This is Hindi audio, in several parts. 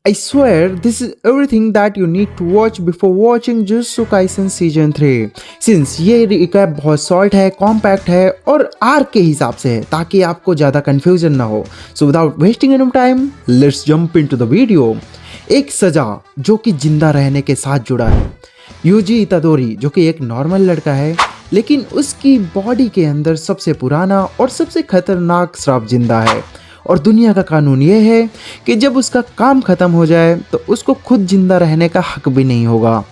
I swear this is everything that you need to watch before watching Jujutsu Kaisen Season 3 since ये रिकैप बहुत शॉर्ट है, कॉम्पैक्ट है और आर्क के हिसाब से है ताकि आपको ज़्यादा कन्फ्यूजन ना हो। So without wasting any time let's jump into the video. एक सजा जो कि जिंदा रहने के साथ जुड़ा है। यूजी इतादोरी जो कि एक नॉर्मल लड़का है लेकिन उसकी बॉडी के अंदर सबसे पुराना और सबसे खतरनाक श्राप जिंदा है और दुनिया का कानून ये है कि जब उसका काम खत्म हो जाए तो उसको खुद जिंदा रहने का हक भी नहीं होगा।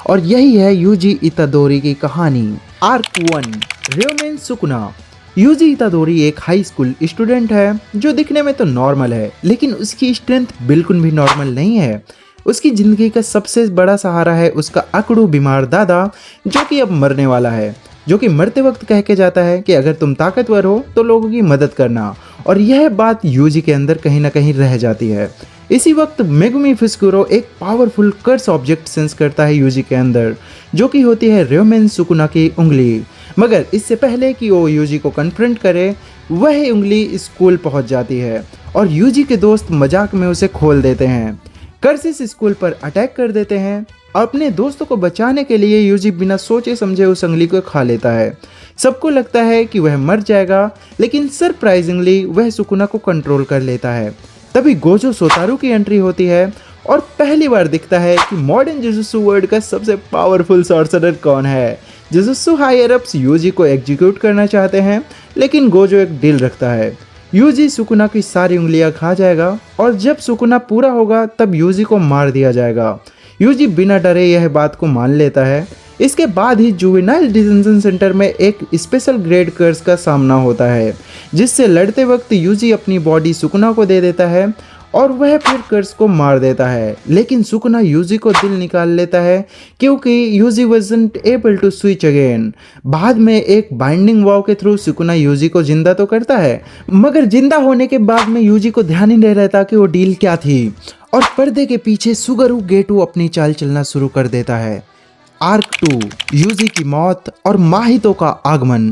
और यही है यूजी इतादोरी की कहानी। Arc 1 Ryomen Sukuna. Yuji Itadori एक हाई स्कूल स्टूडेंट है जो दिखने में तो नॉर्मल है लेकिन उसकी स्ट्रेंथ बिल्कुल भी नॉर्मल नहीं है। उसकी ज़िंदगी का सबसे बड़ा सहारा है उसका अकड़ू बीमार दादा जो कि अब मरने वाला है, जो कि मरते वक्त कह के जाता है कि अगर तुम ताकतवर हो तो लोगों की मदद करना। और यह बात यूजी के अंदर कहीं ना कहीं रह जाती है। इसी वक्त मेगुमी फिस्कुरो एक पावरफुल कर्स ऑब्जेक्ट सेंस करता है यूजी के अंदर जो कि होती है र्योमेन सुकुना की उंगली। मगर इससे पहले कि वो यूजी को कन्फ्रंट करे वह उंगली स्कूल पहुंच जाती है और यूजी के दोस्त मजाक में उसे खोल देते हैं। कर्सिस स्कूल पर अटैक कर देते हैं। अपने दोस्तों को बचाने के लिए यूजी बिना सोचे समझे उस उंगली को खा लेता है। सबको लगता है कि वह मर जाएगा लेकिन सरप्राइजिंगली वह सुकुना को कंट्रोल कर लेता है। तभी गोजो सोतारू की एंट्री होती है और पहली बार दिखता है कि मॉडर्न जुजुत्सु वर्ल्ड का सबसे पावरफुल सॉर्सरर कौन है। जुजुत्सु हायर अप्स यूजी को एग्जीक्यूट करना चाहते हैं लेकिन गोजो एक डील रखता है। यूजी सुकुना की सारी उंगलियां खा जाएगा और जब सुकुना पूरा होगा तब यूजी को मार दिया जाएगा। यूजी बिना डरे यह बात को मान लेता है। इसके बाद ही जुवेनाइल डिटेंशन सेंटर में एक स्पेशल ग्रेड कर्स का सामना होता है जिससे लड़ते वक्त यूजी अपनी बॉडी सुकुना को दे देता है और वह फिर कर्स को मार देता है। लेकिन सुकुना यूजी को दिल निकाल लेता है क्योंकि UG wasn't able to switch again. बाद में एक बाइंडिंग वाव के थ्रू सुकुना यूजी को जिंदा तो करता है मगर जिंदा होने के बाद में यूजी को ध्यान ही नहीं रहता कि वो डील क्या थी और पर्दे के पीछे सुगरू गेटू अपनी चाल चलना शुरू कर देता है। आर्क 2 यूजी की मौत और माहितो का आगमन।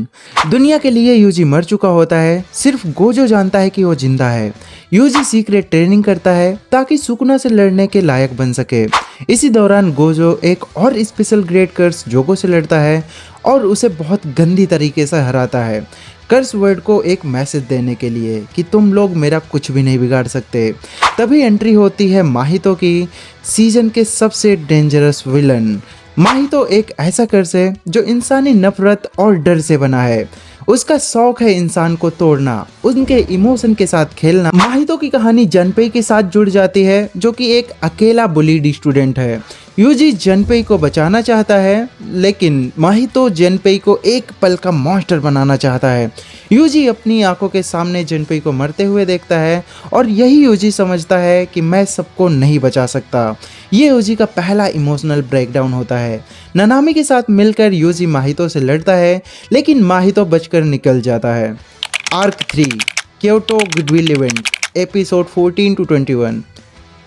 दुनिया के लिए यूजी मर चुका होता है, सिर्फ गोजो जानता है कि वो जिंदा है। यूजी सीक्रेट ट्रेनिंग करता है ताकि सुकुना से लड़ने के लायक बन सके। इसी दौरान गोजो एक और स्पेशल ग्रेड कर्स जोगो से लड़ता है और उसे बहुत गंदी तरीके से हराता है कर्स वर्ड को एक मैसेज देने के लिए कि तुम लोग मेरा कुछ भी नहीं बिगाड़ सकते। तभी एंट्री होती है माहितो की, सीजन के सबसे डेंजरस विलन। माहितो एक ऐसा कर्स है जो इंसानी नफरत और डर से बना है। उसका शौक है इंसान को तोड़ना, उनके इमोशन के साथ खेलना। माहितो की कहानी जनपेई के साथ जुड़ जाती है जो कि एक अकेला बुलीड स्टूडेंट है। यूजी जनपेई को बचाना चाहता है लेकिन माहितो जनपेई को एक पल का मॉन्स्टर बनाना चाहता है। यूजी अपनी आंखों के सामने जनपेई को मरते हुए देखता है और यही यूजी समझता है कि मैं सबको नहीं बचा सकता। ये यूजी का पहला इमोशनल ब्रेकडाउन होता है। ननामी के साथ मिलकर यूजी माहितो से लड़ता है लेकिन माहितो बचकर निकल जाता है। Arc 3 Kyoto goodwill event episode 14 to 21।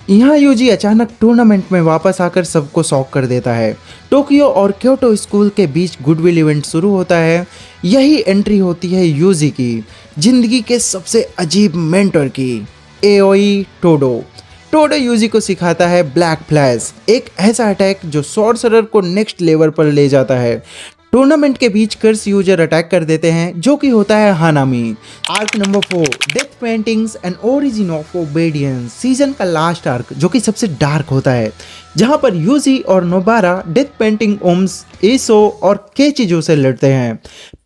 यहाँ यूजी अचानक टूर्नामेंट में वापस आकर सबको शॉक कर देता है। टोक्यो और क्योटो स्कूल के बीच गुडविल इवेंट शुरू होता है। यही एंट्री होती है यूजी की जिंदगी के सबसे अजीब मेंटर की, एओई टोडो। टोडो यूजी को सिखाता है ब्लैक फ्लैश, एक ऐसा अटैक जो सॉर्सरर को नेक्स्ट लेवल पर ले जाता है। टूर्नामेंट के बीच कर्स यूजर अटैक कर देते हैं जो कि होता है Hanami. Arc number 4 death paintings and origin of obedience. Season का लास्ट आर्क जो कि सबसे डार्क होता है जहां पर यूजी और नोबारा डेथ पेंटिंग ओम्स, ईसो और केचिजो से लड़ते हैं।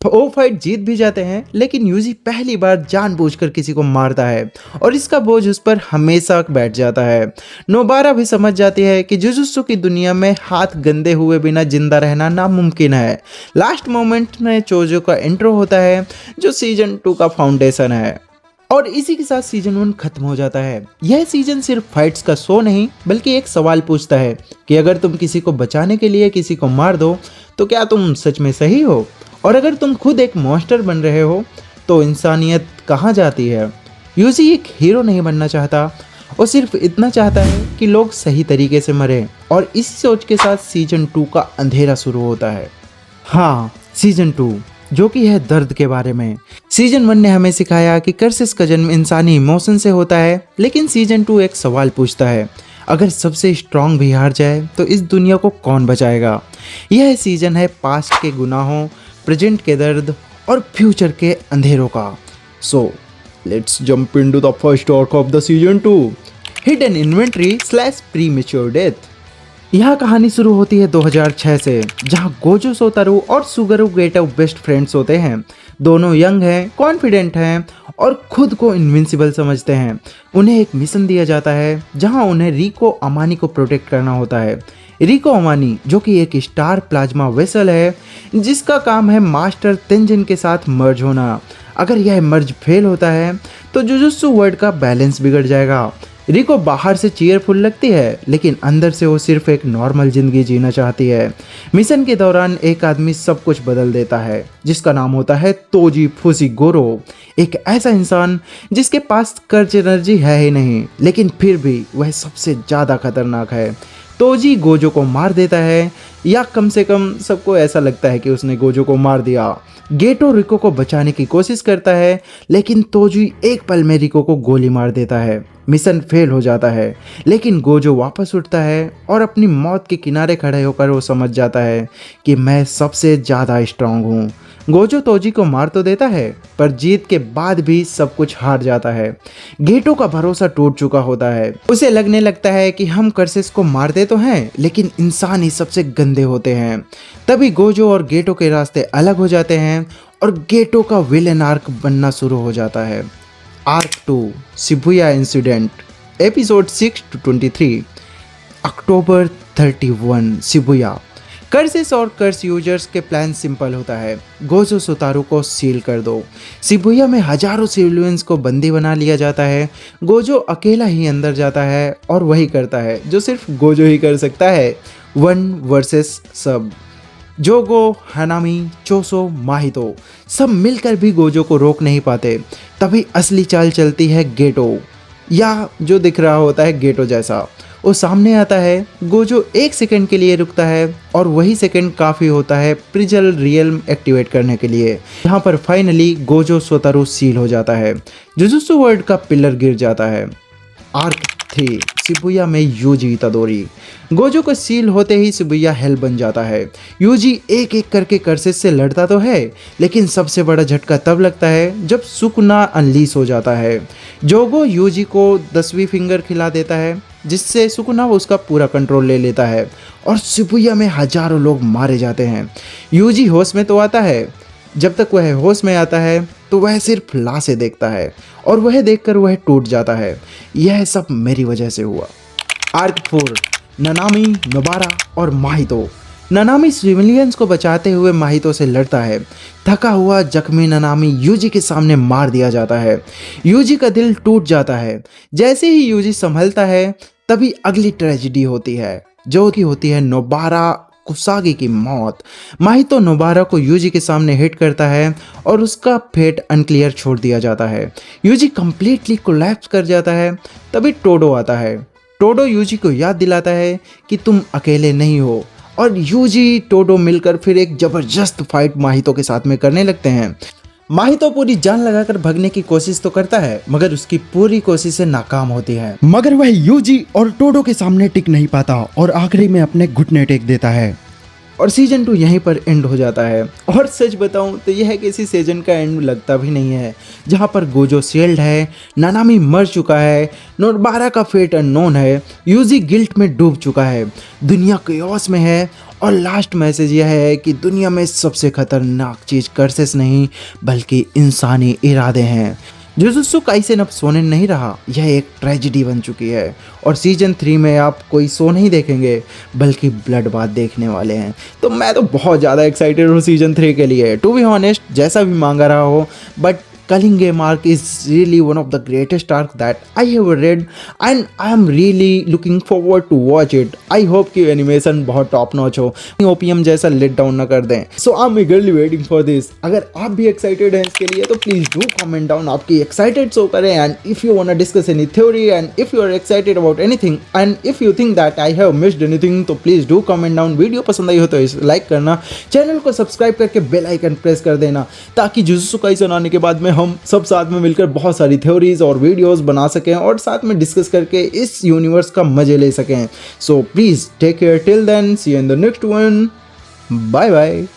वो फाइट जीत भी जाते हैं लेकिन यूजी पहली बार जानबूझकर किसी को मारता है और इसका बोझ उस पर हमेशा बैठ जाता है। नोबारा भी समझ जाती है कि जुजुत्सु की दुनिया में हाथ गंदे हुए बिना जिंदा रहना नामुमकिन है। लास्ट मोमेंट में चोजो का इंट्रो होता है जो सीजन 2 का फाउंडेशन है और इसी के साथ सीजन 1 खत्म हो जाता है। यह सीजन सिर्फ फाइट्स का शो नहीं बल्कि एक सवाल पूछता है कि अगर तुम किसी को बचाने के लिए किसी को मार दो तो क्या तुम सच में सही हो, और अगर तुम खुद एक मॉन्स्टर बन रहे हो तो इंसानियत कहाँ जाती है। यूजी एक हीरो नहीं बनना चाहता, वो सिर्फ इतना चाहता है कि लोग सही तरीके से मरें और इसी सोच के साथ सीजन 2 का अंधेरा शुरू होता है। हाँ, सीजन 2 जो कि है दर्द के बारे में। सीजन 1 ने हमें सिखाया कि कर्सिस का जन्म इंसानी इमोशन से होता है लेकिन सीजन 2 एक सवाल पूछता है, अगर सबसे स्ट्रांग भी हार जाए तो इस दुनिया को कौन बचाएगा। यह सीजन है पास्ट के गुनाहों, प्रेजेंट के दर्द और फ्यूचर के अंधेरों का। So let's jump into the first arc of the season 2, hidden inventory slash premature death. यह कहानी शुरू होती है 2006 से, जहां गोजो सोतारू और सुगरू गेटो बेस्ट फ्रेंड्स होते हैं। दोनों यंग हैं, कॉन्फिडेंट हैं और खुद को इनविंसिबल समझते हैं। उन्हें एक मिशन दिया जाता है जहां उन्हें रिको अमानी को प्रोटेक्ट करना होता है। रिको अमानी जो कि एक स्टार प्लाज्मा वेसल है जिसका काम है मास्टर तेंजिन के साथ मर्ज होना। अगर यह मर्ज फेल होता है तो जुजुत्सु वर्ल्ड का बैलेंस बिगड़ जाएगा। रिको बाहर से चीयरफुल लगती है लेकिन अंदर से वो सिर्फ एक नॉर्मल जिंदगी जीना चाहती है। मिशन के दौरान एक आदमी सब कुछ बदल देता है जिसका नाम होता है तोजी फुजिगोरो, एक ऐसा इंसान जिसके पास कर्ज एनर्जी है ही नहीं लेकिन फिर भी वह सबसे ज़्यादा खतरनाक है। तोजी गोजो को मार देता है, या कम से कम सबको ऐसा लगता है कि उसने गोजो को मार दिया। गेटो रिको को बचाने की कोशिश करता है लेकिन तोजी एक पल में रिको को गोली मार देता है। मिशन फेल हो जाता है लेकिन गोजो वापस उठता है और अपनी मौत के किनारे खड़े होकर वो समझ जाता है कि मैं सबसे ज़्यादा स्ट्रांग हूँ। गोजो तोजी को मार तो देता है पर जीत के बाद भी सब कुछ हार जाता है। गेटो का भरोसा टूट चुका होता है। उसे लगने लगता है कि हम कर्सेस को मारते तो हैं लेकिन इंसान ही सबसे गंदे होते हैं। तभी गोजो और गेटो के रास्ते अलग हो जाते हैं और गेटो का विलेन आर्क बनना शुरू हो जाता है। Arc 2 Shibuya incident, episode 6 to 23, October 31 Shibuya. Curses और कर्स यूजर्स के प्लान सिंपल होता है, गोजो सोतारू को सील कर दो। शिबुया में हजारों सिविलियंस को बंदी बना लिया जाता है। गोजो अकेला ही अंदर जाता है और वही करता है जो सिर्फ गोजो ही कर सकता है, 1 वर्सेस सब। जोगो, हनामी, चोसो, माहितो सब मिलकर भी गोजो को रोक नहीं पाते। तभी असली चाल चलती है गेटो, या जो दिख रहा होता है गेटो जैसा। वो सामने आता है। गोजो एक सेकंड के लिए रुकता है और वही सेकंड काफ़ी होता है प्रिजल रियल्म एक्टिवेट करने के लिए। यहाँ पर फाइनली गोजो सोतारू सील हो जाता है। जुजुत्सु वर्ल्ड का पिलर गिर जाता है। आर्क 3 शिबुया में यूजी इतादोरी। गोजो को सील होते ही शिबुया हेल बन जाता है। यूजी एक एक करके कर्सेस से लड़ता तो है लेकिन सबसे बड़ा झटका तब लगता है जब सुकुना अनलीस हो जाता है। जोगो यूजी को 10वीं फिंगर खिला देता है जिससे सुकुना उसका पूरा कंट्रोल ले लेता है और शिबुया में हजारों लोग मारे जाते हैं। यूजी होश में तो आता है। जब तक वह होश में आता है तो वह सिर्फ लाशें देखता है और वह देखकर वह टूट जाता है। यह सब मेरी वजह से हुआ। आर्क 4 ननामी, नोबारा और माहितो। ननामी सिविलियंस को बचाते हुए माहितो से लड़ता है। थका हुआ जख्मी ननामी यूजी के सामने मार दिया जाता है। यूजी का दिल टूट जाता है। जैसे ही यूजी संभलता है तभी अगली ट्रेजेडी होती है जो कि होती है नोबारा कुसागी की मौत। माहितो नोबारा को यूजी के सामने हिट करता है और उसका फेट अनक्लियर छोड़ दिया जाता है। यूजी कंप्लीटली कोलैप्स कर जाता है। तभी टोडो आता है। टोडो यूजी को याद दिलाता है कि तुम अकेले नहीं हो और यूजी टोडो मिलकर फिर एक जबरदस्त फाइट माहितो के साथ में करने लगते हैं। माहितो पूरी जान लगाकर भागने की कोशिश तो करता है मगर उसकी पूरी कोशिशें नाकाम होती है। मगर वह यूजी और टोडो के सामने टिक नहीं पाता और आखिरी में अपने घुटने टेक देता है और सीजन 2 यहीं पर एंड हो जाता है। और सच बताऊं तो यह किसी सीजन का एंड लगता भी नहीं है, जहां पर गोजो सील्ड है, नानामी मर चुका है, नोबारा का फेट अननोन है, यूजी गिल्ट में डूब चुका है, दुनिया केओस में है और लास्ट मैसेज यह है कि दुनिया में सबसे खतरनाक चीज़ कर्सेस नहीं बल्कि इंसानी इरादे हैं। जुजुत्सु काइसेन अब सोने नहीं रहा, यह एक ट्रेजेडी बन चुकी है और सीजन 3 में आप कोई सो नहीं देखेंगे बल्कि ब्लड बाथ देखने वाले हैं। तो मैं तो बहुत ज़्यादा एक्साइटेड हूँ सीजन 3 के लिए। टू बी ऑनेस्ट जैसा भी मांगा रहा हो but Kalinge Mark is really one of the greatest arc that I have read and I am really looking forward to watch it. I hope कि एनिमेशन बहुत टॉप नॉच हो, ओपीएम जैसा लेट डाउन ना कर दें। So I'm eagerly waiting for this. अगर आप भी एक्साइटेड हैं इसके लिए तो प्लीज डू कमेंट डाउन आपकी एक्साइटेड शो करें and if you want to discuss any theory and if you are excited about anything and if you think that I have missed anything तो please do comment down. Video पसंद आई हो तो इसे लाइक करना, चैनल को सब्सक्राइब करके बेल आइकन प्रेस कर देना ताकि जुजुत्सु काइसेन आने के बाद में हम सब साथ में मिलकर बहुत सारी थ्योरीज और वीडियोस बना सकें और साथ में डिस्कस करके इस यूनिवर्स का मजे ले सकें। So please take care till then, see you in the next one, bye bye.